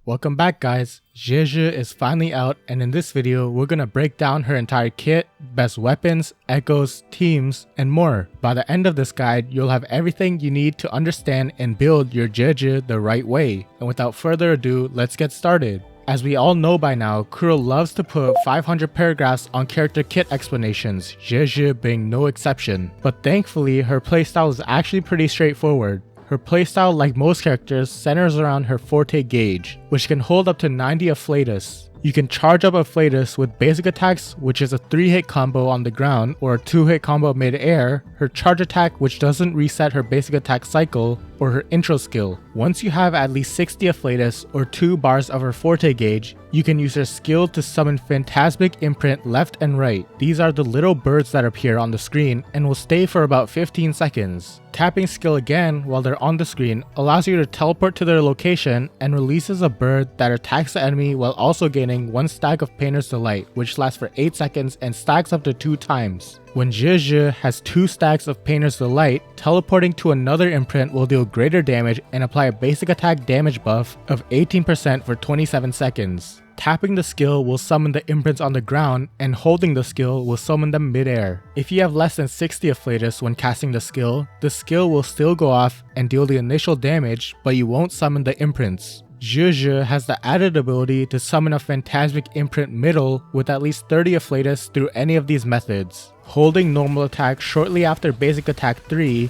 Welcome back guys, Zhezhi is finally out, and in this video we're gonna break down her entire kit, best weapons, echoes, teams, and more. By the end of this guide, you'll have everything you need to understand and build your Zhezhi the right way. And without further ado, let's get started. As we all know by now, Kuro loves to put 500 paragraphs on character kit explanations, Zhezhi being no exception. But thankfully, her playstyle is actually pretty straightforward. Her playstyle, like most characters, centers around her forte gauge, which can hold up to 90 Afflatus. You can charge up Afflatus with basic attacks, which is a 3-hit combo on the ground or a 2-hit combo mid-air, her charge attack, which doesn't reset her basic attack cycle, or her intro skill. Once you have at least 60 Afflatus or 2 bars of her forte gauge, you can use her skill to summon Phantasmic Imprint left and right. These are the little birds that appear on the screen and will stay for about 15 seconds. Tapping skill again while they're on the screen allows you to teleport to their location and releases a bird that attacks the enemy while also gaining 1 stack of Painter's Delight, which lasts for 8 seconds and stacks up to 2 times. When Zhezhi has 2 stacks of Painter's Delight, teleporting to another imprint will deal greater damage and apply a basic attack damage buff of 18% for 27 seconds. Tapping the skill will summon the imprints on the ground, and holding the skill will summon them mid-air. If you have less than 60 Afflatus when casting the skill will still go off and deal the initial damage, but you won't summon the imprints. Zhezhi has the added ability to summon a Phantasmic Imprint middle with at least 30 Afflatus through any of these methods. Holding normal attack shortly after basic attack 3,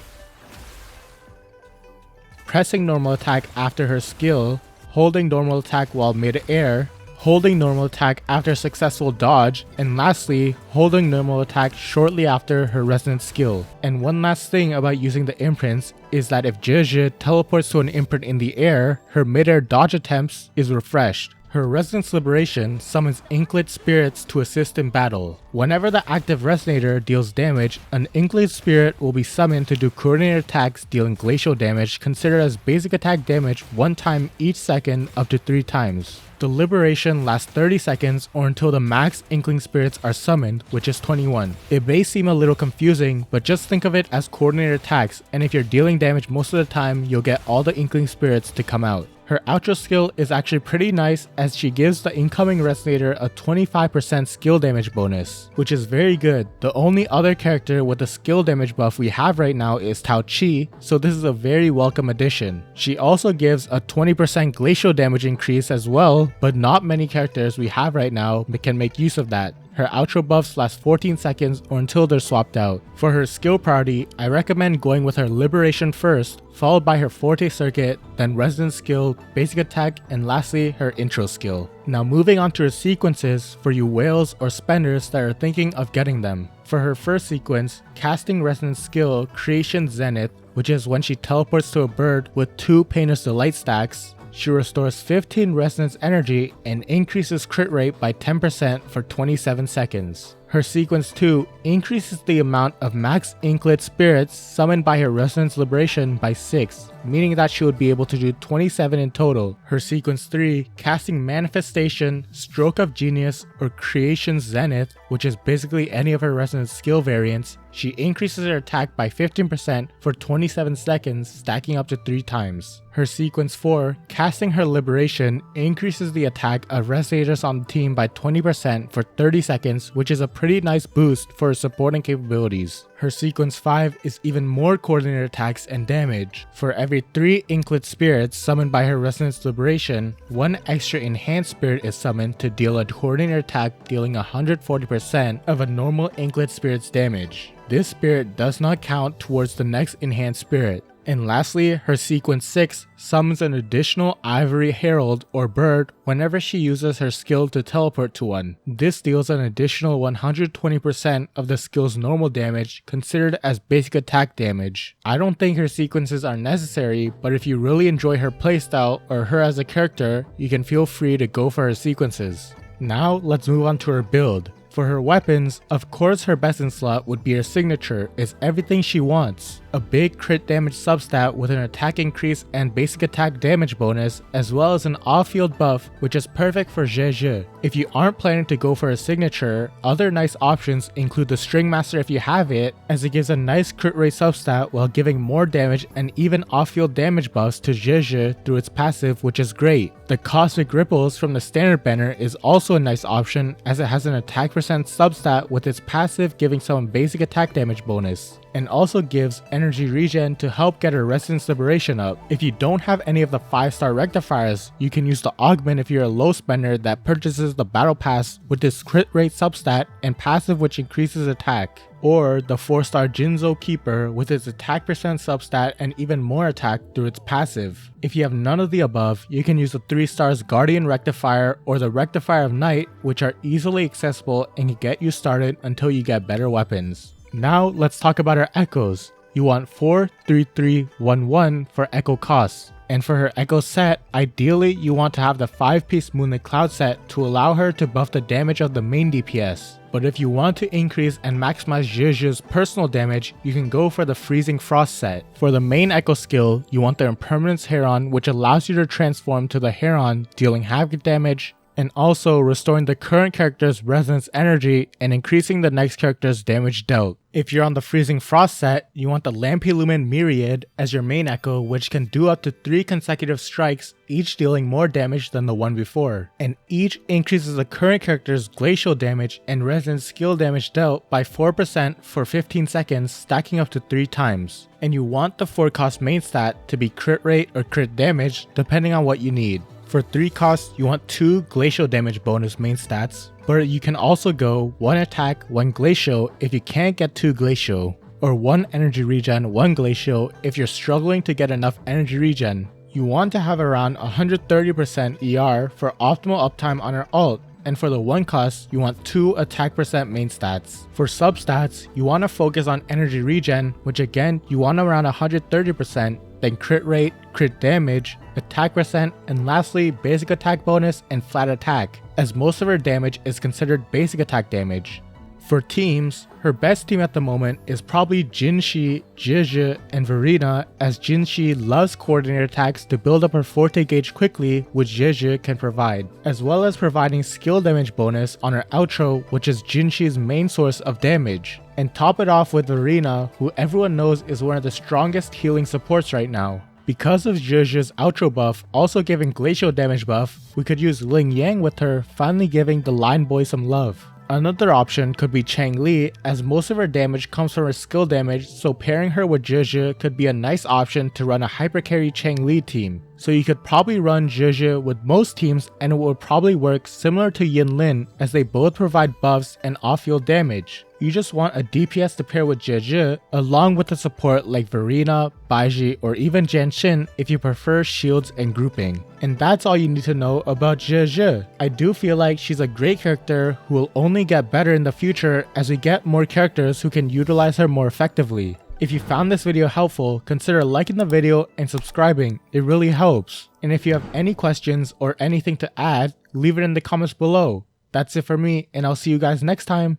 pressing normal attack after her skill, holding normal attack while mid-air, holding normal attack after successful dodge, and lastly, holding normal attack shortly after her resonance skill. And one last thing about using the imprints is that if Zhezhi teleports to an imprint in the air, her mid-air dodge attempts is refreshed. Her Resonance Liberation summons Inklet Spirits to assist in battle. Whenever the active Resonator deals damage, an Inklet Spirit will be summoned to do coordinated attacks dealing glacial damage, considered as basic attack damage 1 time each second up to 3 times. The Liberation lasts 30 seconds or until the max Inkling Spirits are summoned, which is 21. It may seem a little confusing, but just think of it as coordinated attacks, and if you're dealing damage most of the time, you'll get all the Inkling Spirits to come out. Her outro skill is actually pretty nice, as she gives the incoming Resonator a 25% skill damage bonus, which is very good. The only other character with a skill damage buff we have right now is Tao Chi, so this is a very welcome addition. She also gives a 20% glacial damage increase as well, but not many characters we have right now can make use of that. Her outro buffs last 14 seconds or until they're swapped out. For her skill priority, I recommend going with her Liberation first, followed by her Forte Circuit, then Resonance skill, basic attack, and lastly her intro skill. Now moving on to her sequences for you whales or spenders that are thinking of getting them. For her first sequence, casting Resonance skill Creation Zenith, which is when she teleports to a bird with 2 Painter's Delight stacks. She restores 15 Resonance energy and increases crit rate by 10% for 27 seconds. Her sequence 2 increases the amount of max Inklet Spirits summoned by her Resonance Liberation by 6, meaning that she would be able to do 27 in total. Her sequence 3, casting Manifestation, Stroke of Genius, or Creation Zenith, which is basically any of her Resonance skill variants, she increases her attack by 15% for 27 seconds, stacking up to 3 times. Her sequence 4, casting her Liberation, increases the attack of Resonators on the team by 20% for 30 seconds, which is a pretty nice boost for her supporting capabilities. Her sequence 5 is even more coordinated attacks and damage. For every 3 Inklet Spirits summoned by her Resonance Liberation, 1 extra Enhanced Spirit is summoned to deal a coordinated attack dealing 140% of a normal Inklet Spirit's damage. This spirit does not count towards the next Enhanced Spirit. And lastly, her sequence 6 summons an additional Ivory Herald or bird whenever she uses her skill to teleport to one. This deals an additional 120% of the skill's normal damage, considered as basic attack damage. I don't think her sequences are necessary, but if you really enjoy her playstyle or her as a character, you can feel free to go for her sequences. Now let's move on to her build. For her weapons, of course her best in slot would be her signature. It's everything she wants. A big crit damage substat with an attack increase and basic attack damage bonus, as well as an off-field buff, which is perfect for Zhezhi. If you aren't planning to go for a signature, other nice options include the String Master if you have it, as it gives a nice crit rate substat while giving more damage and even off-field damage buffs to Zhezhi through its passive, which is great. The Cosmic Ripples from the standard banner is also a nice option as it has an attack percent substat with its passive giving some basic attack damage bonus, and also gives energy regen to help get her Resonance Liberation up. If you don't have any of the 5-star rectifiers, you can use the augment if you're a low spender that purchases the battle pass with this crit rate substat and passive which increases attack, or the 4-star Jinzo Keeper with its attack percent substat and even more attack through its passive. If you have none of the above, you can use the 3-stars Guardian Rectifier or the Rectifier of Night, which are easily accessible and can get you started until you get better weapons. Now let's talk about her echoes. You want 4, 3, 3, 1, 1 for echo costs. And for her echo set, ideally you want to have the 5-piece Moonlit Cloud set to allow her to buff the damage of the main DPS. But if you want to increase and maximize Zhezhi's personal damage, you can go for the Freezing Frost set. For the main echo skill, you want the Impermanence Heron, which allows you to transform to the Heron, dealing havoc damage, and also restoring the current character's resonance energy and increasing the next character's damage dealt. If you're on the Freezing Frost set, you want the Lampilumen Myriad as your main echo, which can do up to 3 consecutive strikes, each dealing more damage than the one before, and each increases the current character's glacial damage and resonance skill damage dealt by 4% for 15 seconds, stacking up to 3 times. And you want the 4-cost main stat to be crit rate or crit damage depending on what you need. For 3 costs, you want 2 glacial damage bonus main stats, but you can also go 1 attack, 1 glacial if you can't get 2 glacial, or 1 energy regen, 1 glacial if you're struggling to get enough energy regen. You want to have around 130% ER for optimal uptime on her ult, and for the 1 cost, you want 2 attack percent main stats. For substats, you want to focus on energy regen, which again, you want around 130%, then crit rate, crit damage, attack percent, and lastly basic attack bonus and flat attack, as most of her damage is considered basic attack damage. For teams, her best team at the moment is probably Zhezhi, Zhezhi, and Verena, as Zhezhi loves coordinated attacks to build up her forte gauge quickly, which Zhezhi can provide, as well as providing skill damage bonus on her outro, which is Zhezhi's main source of damage. And top it off with Verena, who everyone knows is one of the strongest healing supports right now. Because of Zhezhi's outro buff also giving glacial damage buff, we could use Ling Yang with her, finally giving the line boy some love. Another option could be Chang Li, as most of her damage comes from her skill damage, so pairing her with Zhezhi could be a nice option to run a hypercarry Chang Li team. So you could probably run Zhezhi with most teams and it would probably work similar to Yin Lin, as they both provide buffs and off-field damage. You just want a DPS to pair with Zhezhi, along with the support like Verena, Baizhi, or even Jianxin if you prefer shields and grouping. And that's all you need to know about Zhezhi. I do feel like she's a great character who will only get better in the future as we get more characters who can utilize her more effectively. If you found this video helpful, consider liking the video and subscribing, it really helps. And if you have any questions or anything to add, leave it in the comments below. That's it for me, and I'll see you guys next time.